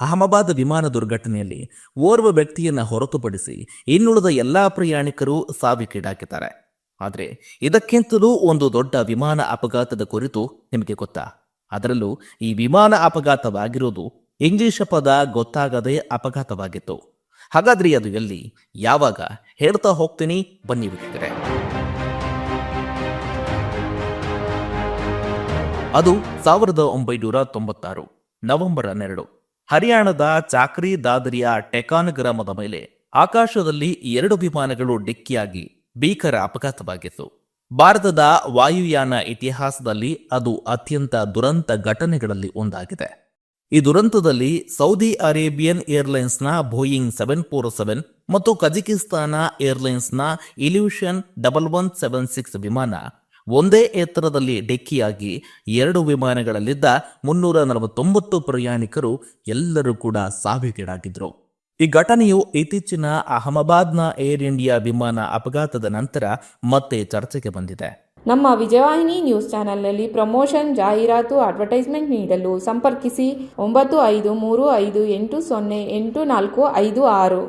ಅಹಮದಾಬಾದ್ ವಿಮಾನ ದುರ್ಘಟನೆಯಲ್ಲಿ ಓರ್ವ ವ್ಯಕ್ತಿಯನ್ನು ಹೊರತುಪಡಿಸಿ ಇನ್ನುಳಿದ ಎಲ್ಲಾ ಪ್ರಯಾಣಿಕರು ಸಾವಿಗೀಡಾಗಿದ್ದಾರೆ. ಆದರೆ ಇದಕ್ಕಿಂತಲೂ ಒಂದು ದೊಡ್ಡ ವಿಮಾನ ಅಪಘಾತದ ಕುರಿತು ನಿಮಗೆ ಗೊತ್ತಾ? ಅದರಲ್ಲೂ ಈ ವಿಮಾನ ಅಪಘಾತವಾಗಿರುವುದು ಇಂಗ್ಲಿಷ್ ಪದ ಗೊತ್ತಾಗದೆ ಅಪಘಾತವಾಗಿತ್ತು. ಹಾಗಾದ್ರೆ ಅದು ಎಲ್ಲಿ, ಯಾವಾಗ ಹೇಳ್ತಾ ಹೋಗ್ತೀನಿ, ಬನ್ನಿ ವೀಕ್ಷಕರೇ. ಅದು 1996 ನವೆಂಬರ್ 12 ಹರಿಯಾಣದ ಚಾಕ್ರಿ ದಾದರಿಯ ಟೆಕಾನ್ ಗ್ರಾಮದ ಮೇಲೆ ಆಕಾಶದಲ್ಲಿ 2 ವಿಮಾನಗಳು ಡಿಕ್ಕಿಯಾಗಿ ಭೀಕರ ಅಪಘಾತವಾಗಿತ್ತು. ಭಾರತದ ವಾಯುಯಾನ ಇತಿಹಾಸದಲ್ಲಿ ಅದು ಅತ್ಯಂತ ದುರಂತ ಘಟನೆಗಳಲ್ಲಿ ಒಂದಾಗಿದೆ. ಈ ದುರಂತದಲ್ಲಿ ಸೌದಿ ಅರೇಬಿಯನ್ ಏರ್ಲೈನ್ಸ್ನ ಬೋಯಿಂಗ್ 747 ಮತ್ತು ಕಜಕಿಸ್ತಾನ ಏರ್ಲೈನ್ಸ್ನ ಇಲ್ಯೂಷನ್ 1176 ವಿಮಾನ ಒಂದೇ ಎತ್ತರದಲ್ಲಿ ಡಿಕ್ಕಿಯಾಗಿ 2 ವಿಮಾನಗಳಲ್ಲಿದ್ದ 349 ಪ್ರಯಾಣಿಕರು ಎಲ್ಲರೂ ಕೂಡ ಸಾವಿಗೀಡಾಗಿದ್ರು. ಈ ಘಟನೆಯು ಇತ್ತೀಚಿನ ಅಹಮದಾಬಾದ್ನ ಏರ್ ಇಂಡಿಯಾ ವಿಮಾನ ಅಪಘಾತದ ನಂತರ ಮತ್ತೆ ಚರ್ಚೆಗೆ ಬಂದಿದೆ. ನಮ್ಮ ವಿಜಯವಾಹಿನಿ ನ್ಯೂಸ್ ಚಾನೆಲ್ನಲ್ಲಿ ಪ್ರಮೋಷನ್, ಜಾಹೀರಾತು, ಅಡ್ವರ್ಟೈಸ್ಮೆಂಟ್ ನೀಡಲು ಸಂಪರ್ಕಿಸಿ 9535808456.